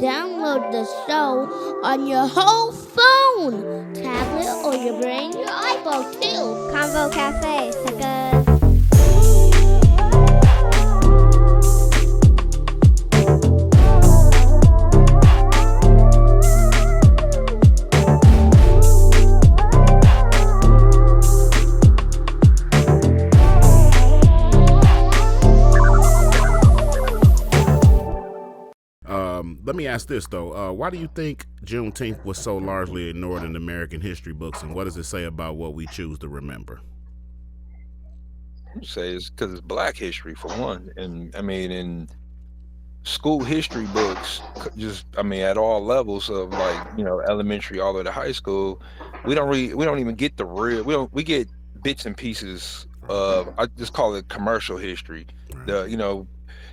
download the show on your whole phone, tablet, or your brain, your iPhone too. Convo Cafe, suckers. Let me ask this though: why do you think Juneteenth was so largely ignored in American history books, and what does it say about what we choose to remember? I'd say it's because it's Black history for one, and I mean in school history books, just I mean at all levels of elementary all the way to high school, we don't even get the real. We get bits and pieces of, I just call it commercial history.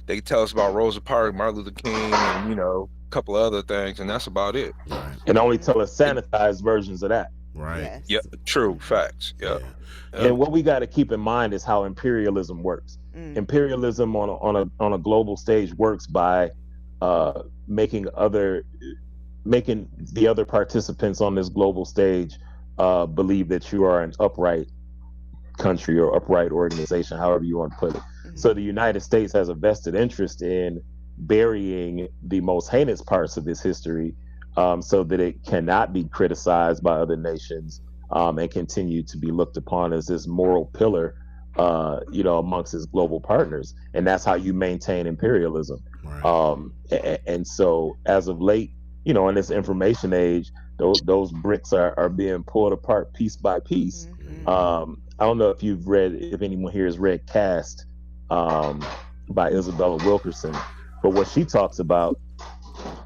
They tell us about Rosa Parks, Martin Luther King, and a couple of other things, and that's about it. Right. And only tell us sanitized versions of that. Right. Yes. Yeah, true facts. Yeah. And what we got to keep in mind is how imperialism works. Imperialism on a global stage works by making the other participants on this global stage believe that you are an upright country or upright organization, however you want to put it. So the United States has a vested interest in burying the most heinous parts of this history, so that it cannot be criticized by other nations, and continue to be looked upon as this moral pillar, amongst its global partners. And that's how you maintain imperialism. Right. And so as of late, in this information age, those bricks are being pulled apart piece by piece. I don't know if anyone here has read Caste, by Isabella Wilkerson, but what she talks about,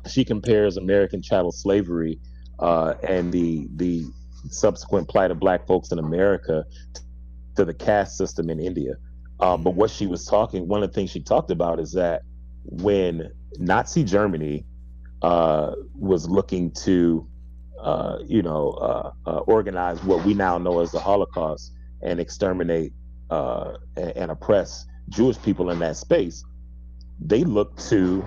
she compares American chattel slavery and the subsequent plight of Black folks in America to the caste system in India. But what she was one of the things she talked about is that when Nazi Germany was looking to organize what we now know as the Holocaust and exterminate and oppress Jewish people in that space, they looked to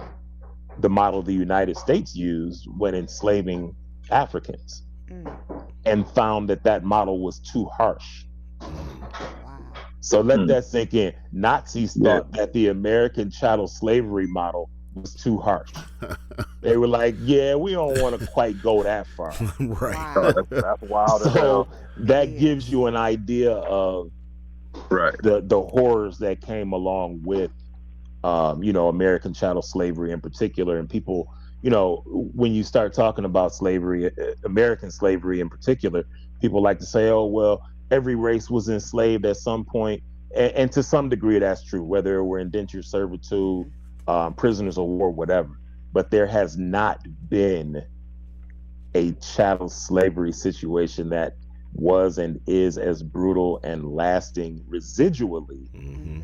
the model the United States used when enslaving Africans, and found that model was too harsh. So let that sink in. Nazis thought that the American chattel slavery model was too harsh. They were like, yeah, we don't want to quite go that far. Right. Oh, that's wild as So hell. that gives you an idea of the horrors that came along with American chattel slavery in particular. And people, when you start talking about slavery, American slavery in particular, people like to say, oh well, every race was enslaved at some point, and to some degree that's true, whether it were indentured servitude, prisoners of war, whatever. But there has not been a chattel slavery situation that was and is as brutal and lasting residually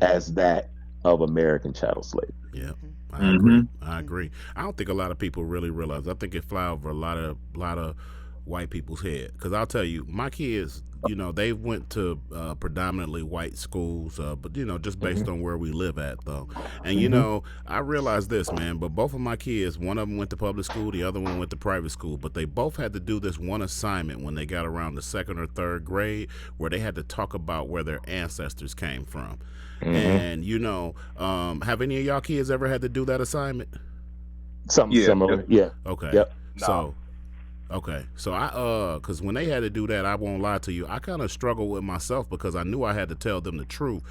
as that of American chattel slavery. Yeah, I agree. I don't think a lot of people really realize. I think it fly over a lot of white people's head. Because I'll tell you, my kids, they went to predominantly white schools, but just based on where we live at though. And I realized this, man, but both of my kids, one of them went to public school, the other one went to private school, but they both had to do this one assignment when they got around the second or third grade, where they had to talk about where their ancestors came from. And have any of y'all kids ever had to do that assignment? Something similar. Yeah. Okay. Yep. So I because when they had to do that, I won't lie to you, I kind of struggled with myself because I knew I had to tell them the truth,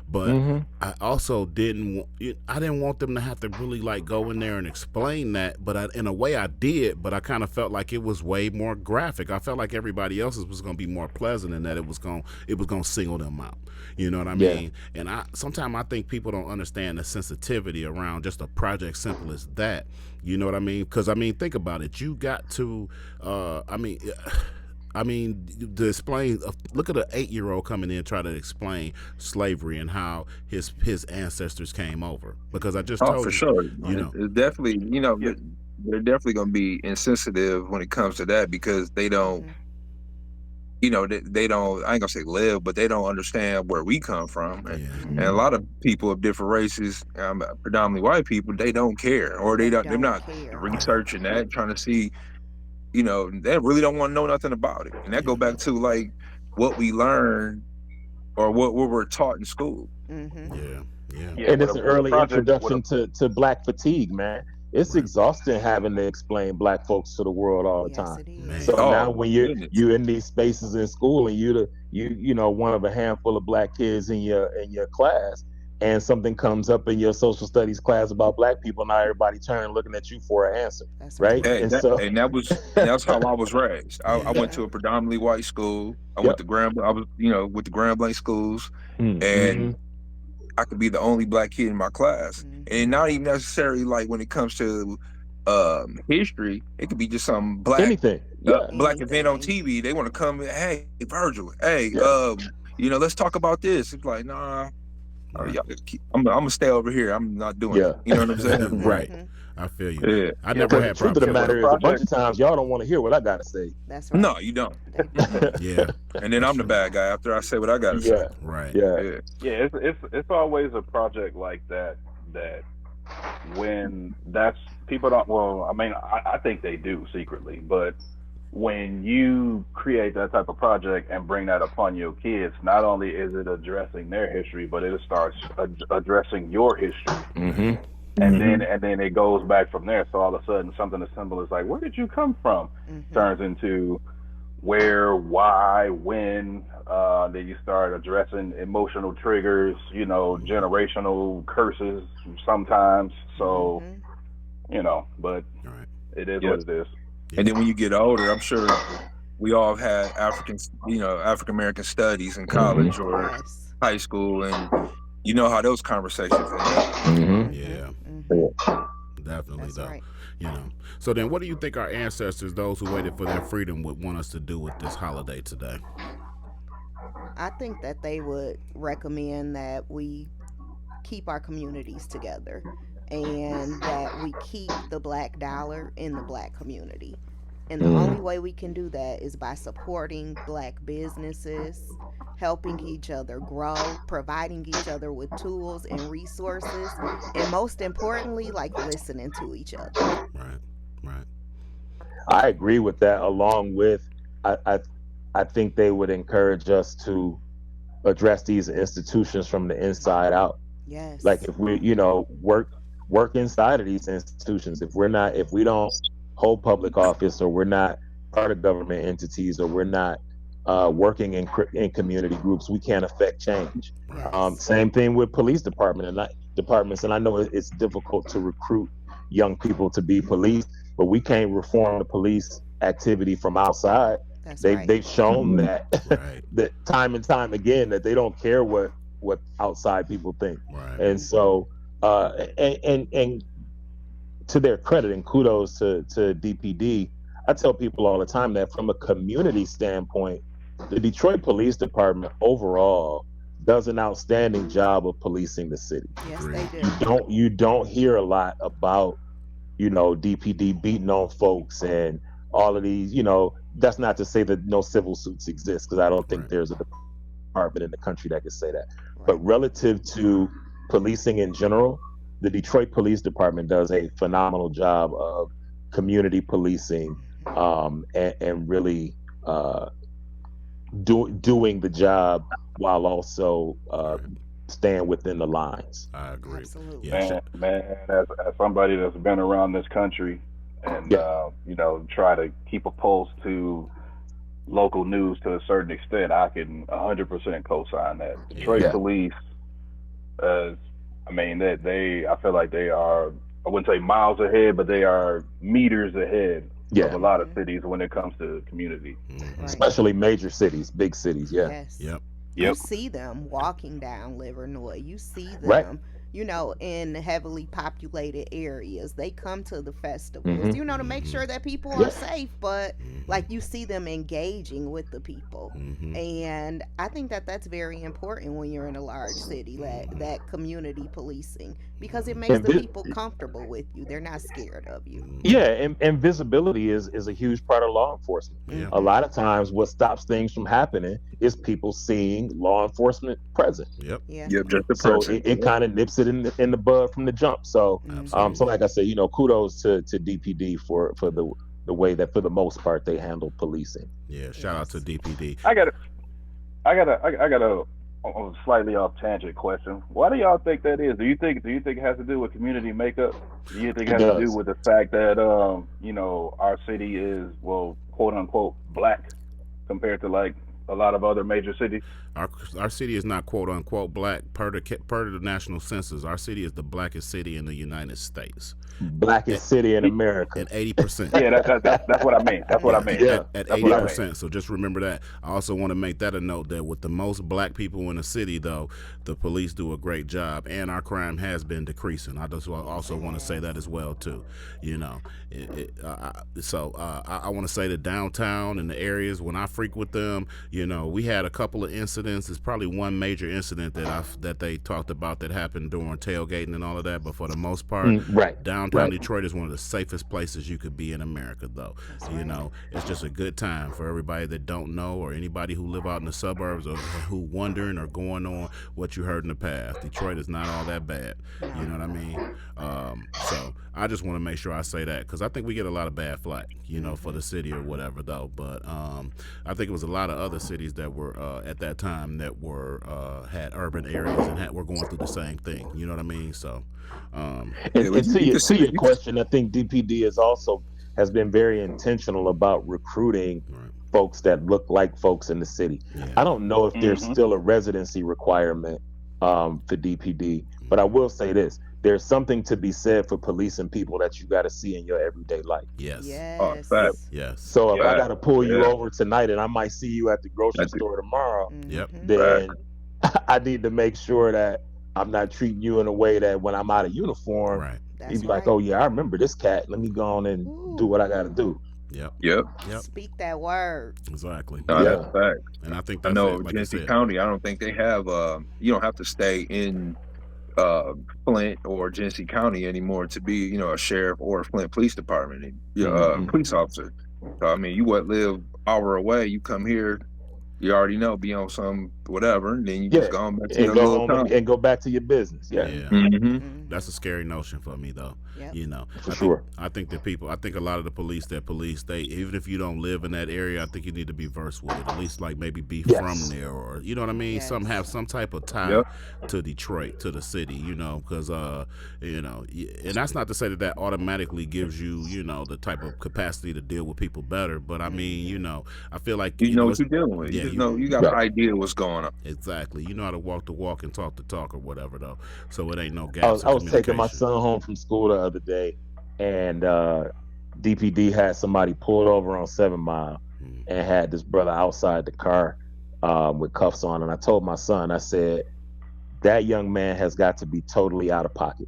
but I also didn't want them to have to really like go in there and explain that. But in a way I did, but I kind of felt like it was way more graphic. I felt like everybody else's was going to be more pleasant, and that it was going to single them out. You know what I mean? And sometimes I think people don't understand the sensitivity around just a project simple as that. You know what I mean? Because think about it. You got to, to explain. Look at an 8-year-old coming in and try to explain slavery and how his ancestors came over. Because I just told for you, sure. It's definitely, they're definitely going to be insensitive when it comes to that, because they don't. you know, they don't, I ain't gonna say live, but they don't understand where we come from. And a Yeah. lot of people of different races, predominantly white people, they don't care, or they're not care. researching that, trying to see, you know, they really don't want to know nothing about it. And that go back to like what we learn or what we're taught in school. Mm-hmm. Yeah. Yeah. Yeah, And it's an with a early project, introduction to black fatigue, man. It's Right. exhausting having to explain black folks to the world all the Yes, time. it is. Man. So now Oh when goodness. you in these spaces in school and you know one of a handful of black kids in your class, and something comes up in your social studies class about black people, now everybody turn looking at you for an answer, That's right? right. Hey, And so and that's how I was raised. I Yeah. went to a predominantly white school. I went yep. to Grand. I was, you know, with the Grand Blanc schools, Mm-hmm. and I could be the only black kid in my class, and Mm-hmm. not even necessarily like when it comes to history. It could be just some Anything. Yeah. black event on Anything. TV. They want to come. Hey, Virgil. Hey, Yeah. you know, let's talk about this. It's like, nah. Right. Y'all, I'm gonna stay over here. I'm not doing Yeah. it. You know what I'm saying? Right. Mm-hmm. I feel you. Yeah. I yeah, never Because the had truth of problems the yeah, with with a it. matter is, a bunch project. of times y'all don't want to hear what I gotta say. That's right. No, you don't. They don't. Yeah. And then That's I'm the true. bad guy after I say what I gotta say. Yeah. Right. Yeah. Yeah. Yeah, it's always a project like that that when that's people don't. Well, I mean, I think they do secretly, but when you create that type of project and bring that upon your kids, not only is it addressing their history, but it starts addressing your history, Mm-hmm. and Mm-hmm. then it goes back from there. So all of a sudden, something as simple as like, "Where did you come from?" Mm-hmm. turns into where, why, when. Then you start addressing emotional triggers, you know, generational curses sometimes. So, Mm-hmm. you know, but All right. it is Yeah. what it is. Yeah. And then when you get older, I'm sure we all have had African American studies in Mm-hmm. college or Yes. high school, and you know how those conversations end up. Mm-hmm. Yeah. Mm-hmm. Mm-hmm. Definitely That's though. right. You know. So then what do you think our ancestors, those who waited for their freedom, would want us to do with this holiday today? I think that they would recommend that we keep our communities together and that we keep the black dollar in the black community. And the only way we can do that is by supporting black businesses, helping each other grow, providing each other with tools and resources, and most importantly, like listening to each other. Right. Right. I agree with that. Along with, I, I, I think they would encourage us to address these institutions from the inside out. Like Yes. if we, work inside of these institutions. If we don't hold public office, or we're not part of government entities, or we're not working in community groups, we can't affect change. Yes. Same thing with police departments, and I know it's difficult to recruit young people to be police, but we can't reform the police activity from outside. That's They've right. they've shown that Right. that time and time again that they don't care what outside people think. Right. And Mm-hmm. so and to their credit, and kudos to DPD, I tell people all the time that from a community standpoint, the Detroit Police Department overall does an outstanding job of policing the city. Yes, they Agreed. You do. don't hear a lot about, DPD beating on folks and all of these, that's not to say that no civil suits exist, because I don't think Right. there's a department in the country that can say that. But Right. relative to policing in general, the Detroit Police Department does a phenomenal job of community policing, Mm-hmm. and really doing the job while also Right. staying within the lines. I agree. Yeah. Absolutely. Man, as somebody that's been around this country and Yeah, you know, try to keep a pulse to local news to a certain extent, I can 100% co-sign that. Detroit Yeah. yeah, police, uh, I mean, that I feel like they are, I wouldn't say miles ahead, but they are meters ahead of yeah. a lot of Mm-hmm. cities when it comes to community. Mm-hmm. Right. Especially major cities, big cities. Yeah, Yes. Yep. You Yep. see them walking down Livernois. You see right. them in heavily populated areas. They come to the festivals, Mm-hmm. to make sure that people are Yeah. safe, but like you see them engaging with the people. And I think that that's very important when you're in a large city, that community policing, because it makes And the people comfortable with you. They're not scared of you. yeah, and visibility is a huge part of law enforcement. Yeah. A lot of times, what stops things from happening is people seeing law enforcement present. Yep. Yeah. Yep, just the So person. it kind of nips it in the bud from the jump. So Absolutely. like I said, kudos to DPD for the way that for the most part they handle policing. Yeah. Shout out to Yes. DPD. I got a slightly off tangent question. Why do y'all think that is? Do you think it has to do with community makeup? Do you think it It has to do does. with the fact that our city is, well, quote unquote black compared to like a lot of other major cities? Our city is not quote unquote black per the national census. Our city is the blackest city in the United States. Blackest city in America. At 80%. Yeah, that's what I mean. That's what I mean. Yeah. At That's what I mean. 80%. So just remember that. I also want to make that a note that with the most black people in the city, though, the police do a great job, and our crime has been decreasing. I just also want to say that as well too. I want to say that downtown and the areas when I frequent them, we had a couple of incidents. It's probably one major incident that they talked about that happened during tailgating and all of that. But for the most part, Right. downtown Detroit is one of the safest places you could be in America, though. It's just a good time for everybody that don't know or anybody who live out in the suburbs or who wondering or going on what you heard in the past. Detroit is not all that bad. You know what I mean? So I just want to make sure I say that because I think we get a lot of bad flack, for the city or whatever, though. But I think it was a lot of other cities that were at that time that were had urban areas and were going through the same thing. You know what I mean? So. And to your question, I think DPD has been very intentional about recruiting folks that look like folks in the city. Yeah. I don't know if there's still a residency requirement for DPD, but I will say this: there's something to be said for policing people that you got to see in your everyday life. Yes. Yes. Yes. So if I got to pull you over tonight and I might see you at the grocery store tomorrow, Yep. then I need to make sure that I'm not treating you in a way that when I'm out of uniform, That's you'd be like, right. oh yeah, I remember this cat. Let me go on and do what I got to do. Yep. Speak that word. Exactly. No, that's fact. And I think I that's know it, like Genesee County, I don't think they have you don't have to stay in Flint or Genesee County anymore to be, a sheriff or a Flint Police Department police officer. So I mean, you live hour away, you come here, you already know, be on some whatever, and then you just go on back to your go little home town. and go back to your business. Yeah. That's a scary notion for me, though. Yep. For sure. I think a lot of the police, they even if you don't live in that area, I think you need to be versed with it. At least like maybe be from there, or you know what I mean. Yes. Have some type of tie to Detroit, to the city, because and that's not to say that automatically gives you, the type of capacity to deal with people better. But I mean, I feel like you know what you're dealing with. You just know you got an idea what's going on. Exactly. You know how to walk the walk and talk the talk or whatever, though. So it ain't no gaps. I was taking my son home from school the other day, and DPD had somebody pulled over on 7 Mile and had this brother outside the car with cuffs on. And I told my son, I said, that young man has got to be totally out of pocket.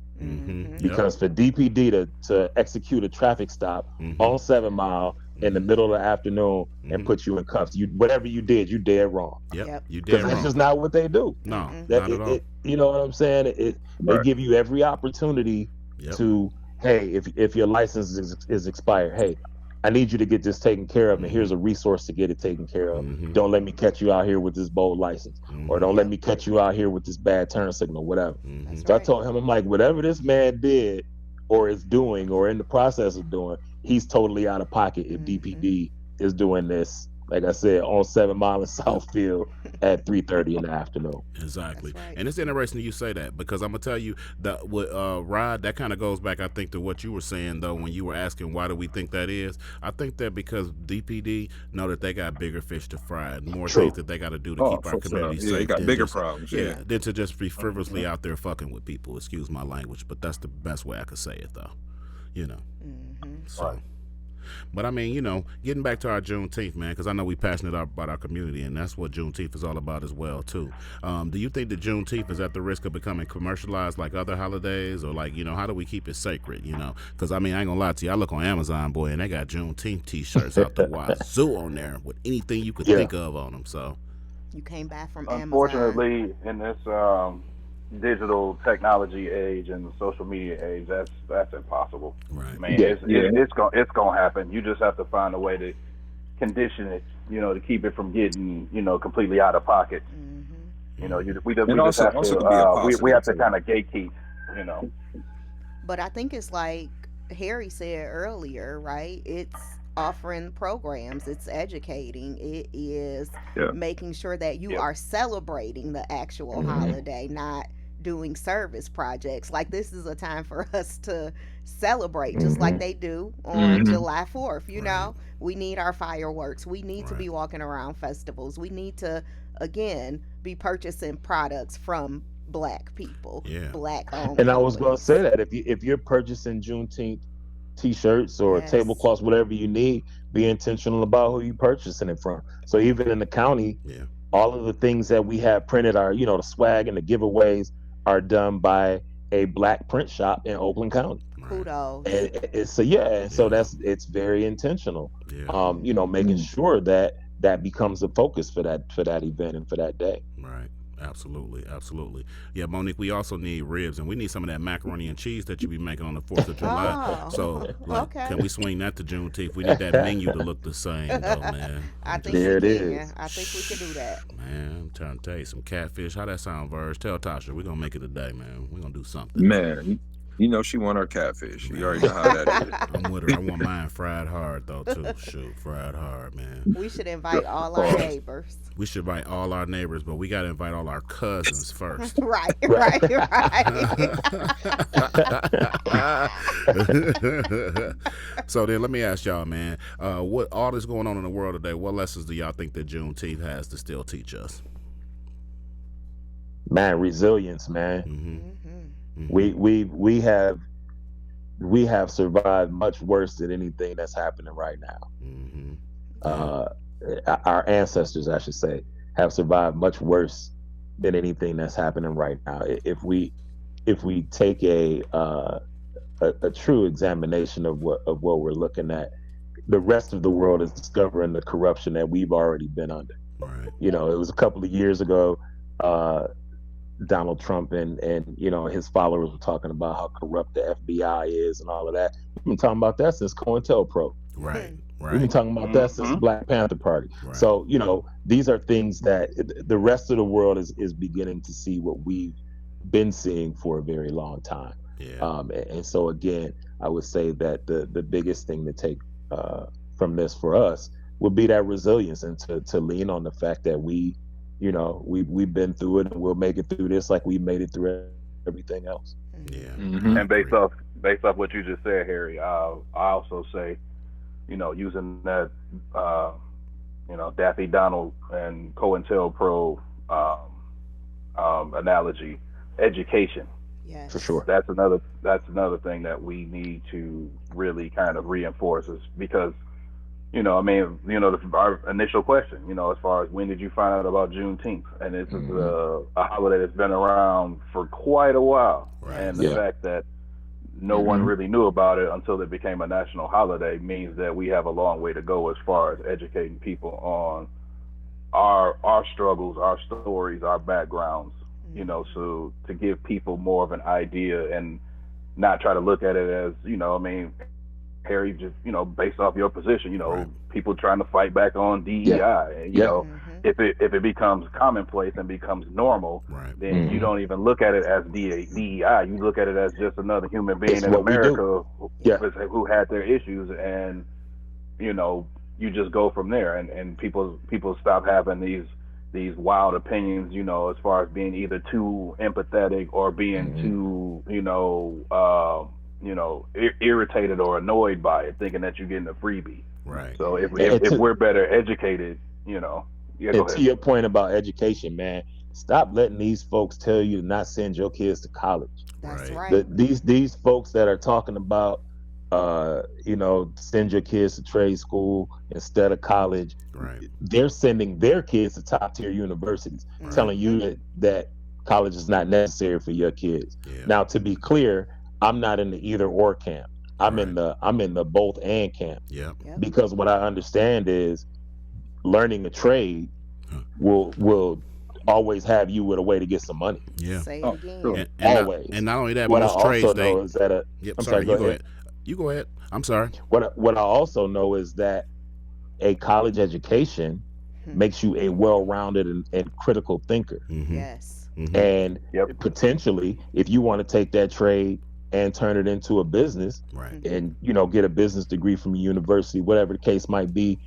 Because for DPD to execute a traffic stop on 7 Mile in the middle of the afternoon and put you in cuffs, whatever you did, you dead wrong. Yep. You dead Because wrong. that's just not what they do. No, not at all. You know what I'm saying? They give you every opportunity to, hey, if your license is expired, hey, I need you to get this taken care of, and here's a resource to get it taken care of. Don't let me catch you out here with this bold license, or don't let me catch you out here with this bad turn signal, whatever. So I told him, I'm like, whatever this man did or is doing or in the process of doing, he's totally out of pocket if DPD is doing this, like I said, on 7 Mile in Southfield at 3:30 in the afternoon. Exactly. And it's interesting that you say that, because I'm gonna tell you that with Rod, that kind of goes back, I think, to what you were saying, though, when you were asking why do we think that is. I think that because DPD know that they got bigger fish to fry and more things that they got to do to keep our community safe. They got bigger problems. Than to just be frivolously out there fucking with people. Excuse my language, but that's the best way I could say it, though. So. But I mean, getting back to our Juneteenth, man, because I know we passionate about our community, and that's what Juneteenth is all about as well, too. Do you think that Juneteenth is at the risk of becoming commercialized like other holidays, or like, how do we keep it sacred? Because I mean, I ain't gonna lie to you, I look on Amazon, boy, and they got Juneteenth T-shirts out the wazoo on there with anything you could think of on them. So You came back from Amazon. Unfortunately, in this digital technology age and the social media age, that's impossible. right, Man, it's gonna happen. You just have to find a way to condition it, to keep it from getting, completely out of pocket. We just have also to to be a we have to positive kind of gatekeep. You know, But I think it's like Harry said earlier, right? It's offering programs, it's educating, it is Yeah. making sure that you Yep. are celebrating the actual holiday, not doing service projects. Like this is a time for us to celebrate, just like they do on July 4th. Right. We need our fireworks. We need to Right. be walking around festivals. We need to, again, be purchasing products from black people, Yeah. black owned And I was going to say companies. that if you're purchasing Juneteenth T-shirts or Yes. tablecloths, whatever you need, be intentional about who you purchasing it from. So even in the county, Yeah. all of the things that we have printed are, the swag and the giveaways are done by a black print shop in Oakland County. Right. Kudos. And so yeah, and so Yeah. it's very intentional. Yeah. Making sure that that becomes a focus for that event and for that day. Right. Absolutely. Absolutely. Yeah, Monique, we also need ribs, and we need some of that macaroni and cheese that you be making on the 4th of July. Oh, So, like, okay. can we swing that to Juneteenth? We need that menu to look the same, though, man. I I'm think just, There we it can. is. I think we can do that. man, I'm trying to tell you, some catfish. How that sound, Verge? Tell Tasha, we're going to make it today, man. We're going to do something. Man, she want her catfish. You already know how that is. I'm with her. I want mine fried hard, though, too. Shoot, fried hard, man. We should invite all our neighbors. We should invite all our neighbors, but we got to invite all our cousins first. Right, right, right. So then let me ask y'all, man, what all this going on in the world today, what lessons do y'all think that Juneteenth has to still teach us? Man, resilience, man. Mm-hmm. We have survived much worse than anything that's happening right now. Mm-hmm. Our ancestors, I should say, have survived much worse than anything that's happening right now. If we take a true examination of what we're looking at, the rest of the world is discovering the corruption that we've already been under. Right. It was a couple of years ago. Donald Trump and his followers were talking about how corrupt the FBI is and all of that. We've been talking about that since COINTELPRO. Right. We've been Right. talking about that since the Black Panther Party. Right. So these are things that the rest of the world is beginning to see what we've been seeing for a very long time. Yeah. And so again, I would say that the biggest thing to take from this for us would be that resilience and to lean on the fact that we've been through it and we'll make it through this like we made it through everything else. Yeah. Mhm. and based off what you just said, Harry, I also say, using that, Daffy Donald and COINTELPRO analogy, education. Yes. For sure. That's another thing that we need to really kind of reinforce is because, our initial question, as far as when did you find out about Juneteenth? And this is a holiday that's been around for quite a while. Right. And the fact that no one really knew about it until it became a national holiday means that we have a long way to go as far as educating people on our struggles, our stories, our backgrounds, so to give people more of an idea and not try to look at it as, Harry, just, based off your position, Right. people trying to fight back on DEI. And, if it becomes commonplace and becomes normal, Right. then you don't even look at it as DEI. You look at it as just another human being It's in what we do. America who had their issues, and you just go from there. And people stop having these wild opinions, as far as being either too empathetic or being too, irritated or annoyed by it, thinking that you're getting a freebie. Right. So if to- we're better educated, go And ahead. to your point about education, man, stop letting these folks tell you to not send your kids to college. That's Right. right. These folks that are talking about send your kids to trade school instead of college. Right. They're sending their kids to top tier universities, Right. telling you that college is not necessary for your kids. Yeah. Now, to be clear, I'm not in the either or camp. I'm Right. in the both and camp, Yep. because what I understand is learning a trade will always have you with a way to get some money. Yeah. Say it Oh, again. sure. Always. And not only that, What I most also trades they. know is that Yep. I'm Sorry. sorry, You go ahead. You go ahead. I'm sorry. What I also know is that a college education makes you a well-rounded and critical thinker. Mm-hmm. Yes. Mm-hmm. And Yep. potentially, if you want to take that trade and turn it into a business, Right. and get a business degree from a university, whatever the case might be,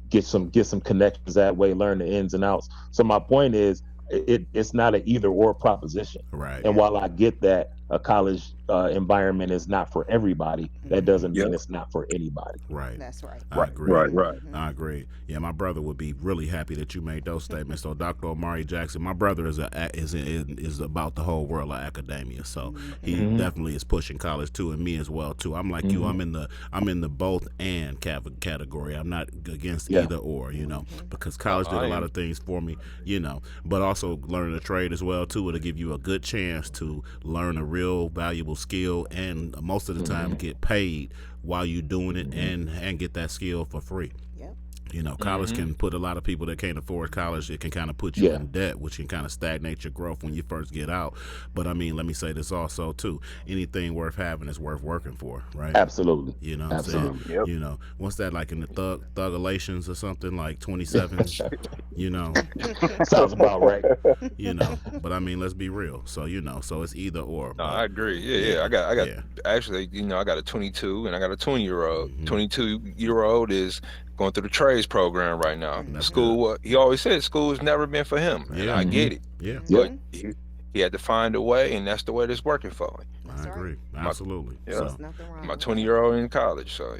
get some connections that way, learn the ins and outs. So my point is, it's not an either or proposition. Right. And while I get that a college environment is not for everybody, that doesn't mean it's not for anybody. Right. That's right. I agree. Right. I agree. Yeah, my brother would be really happy that you made those statements. So, Dr. Omari Jackson, my brother is about the whole world of academia. So he definitely is pushing college too, and me as well too. I'm like you. I'm in the both and category. I'm not against either or. Because college did a lot of things for me. But also learning a trade as well too. It'll give you a good chance to learn a real valuable skill, and most of the time get paid while you're doing it, and get that skill for free. Yep. College can put a lot of people that can't afford college. It can kind of put you in debt, which can kind of stagnate your growth when you first get out. But I mean, let me say this also too: anything worth having is worth working for, right? Absolutely. What I'm saying? Yep. What's that like in the Thugalations or something, like 27? Sounds about right. But I mean, let's be real. So so it's either or. No, I agree. Yeah. I got actually, I got a 22 and I got a 20-year-old. 22-year-old is going through the trades program right now. School, he always said school has never been for him, and I get it. Yeah. But he had to find a way, and that's the way that's working for him. I agree. Absolutely. There's nothing wrong My with 20-year-old in college, so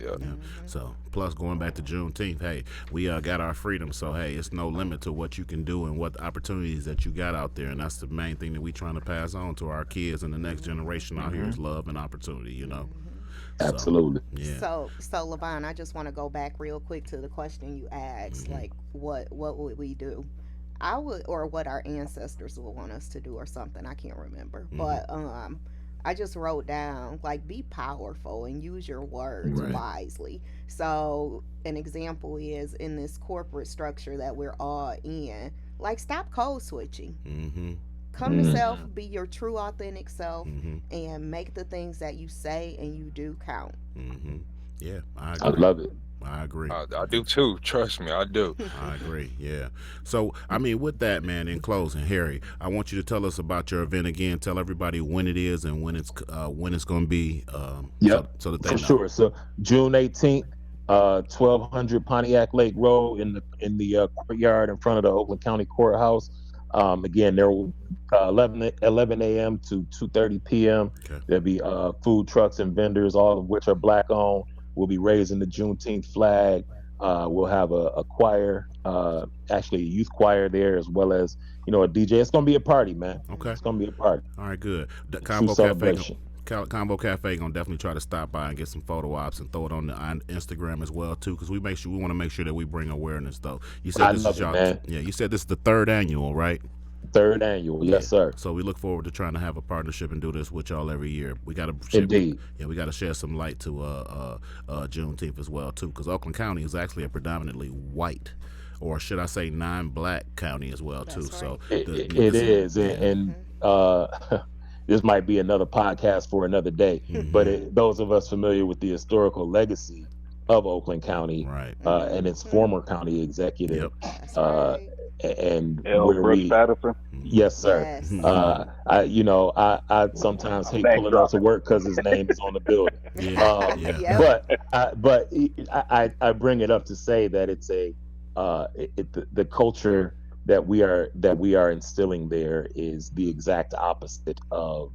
So plus going back to Juneteenth, hey, we got our freedom, so hey, it's no limit to what you can do and what opportunities that you got out there, and that's the main thing that we trying to pass on to our kids and the next generation out here is love and opportunity. Absolutely. Yeah. So Levon, I just want to go back real quick to the question you asked, like what would we do? I would, or what our ancestors would want us to do, or something. I can't remember, but I just wrote down, like, be powerful and use your words wisely. So an example is in this corporate structure that we're all in, like, stop code switching. Come to self, be your true authentic self, and make the things that you say and you do count. Yeah, I I agree. love it. I agree. I do too. Trust me, I do. I agree. Yeah. So, I mean, with that, man, in closing, Harry, I want you to tell us about your event again. Tell everybody when it is and when it's going to be. So that they For know. sure. So June 18th, 1200 Pontiac Lake Road in the courtyard in front of the Oakland County Courthouse. Again, there will 11 a.m. to 2:30 p.m. Okay. There'll be food trucks and vendors, all of which are black owned. We'll be raising the Juneteenth flag. We'll have a choir, actually a youth choir there, as well as a DJ. It's gonna be a party, man. Okay. It's gonna be a party. All right, good. The True Combo Cafe. celebration. Combo Cafe gonna definitely try to stop by and get some photo ops and throw it on the Instagram as well too, because we want to make sure that we bring awareness though. You said I this love is it, y'all. man. Yeah, you said this is the 3rd annual, right? 3rd annual, yes, sir. So we look forward to trying to have a partnership and do this with y'all every year. We got to Indeed. we got to shed some light to Juneteenth as well too, because Oakland County is actually a predominantly white, or should I say non-black county as well too. That's So right. It is, and this might be another podcast for another day. But those of us familiar with the historical legacy of Oakland County, right, and its former county executive, That's right. and L. where Brooks we, Patterson. yes, sir. Yes. I sometimes hate Name pulling up to dropping. work because his name is on the building. yeah. Yep. But I bring it up to say that it's the culture that we are instilling there is the exact opposite of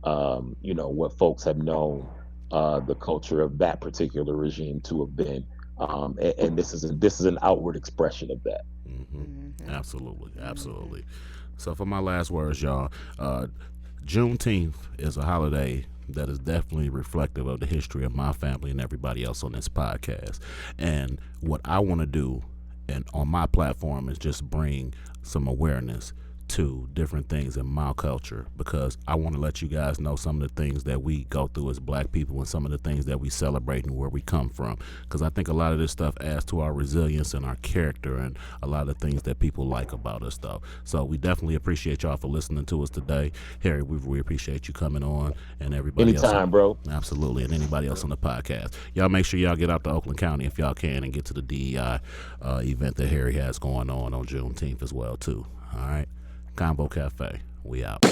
what folks have known the culture of that particular regime to have been, and this is an outward expression of that. Absolutely. So for my last words, y'all, Juneteenth is a holiday that is definitely reflective of the history of my family and everybody else on this podcast. And what I want to do and on my platform is just bring some awareness to different things in my culture, because I want to let you guys know some of the things that we go through as black people and some of the things that we celebrate and where we come from, because I think a lot of this stuff adds to our resilience and our character and a lot of things that people like about us though. So we definitely appreciate y'all for listening to us today. Harry, we appreciate you coming on, and everybody Anytime, else bro. Absolutely. And anybody else on the podcast, y'all make sure y'all get out to Oakland County if y'all can and get to the DEI event that Harry has going on Juneteenth as well too. All right, Combo Cafe, we out.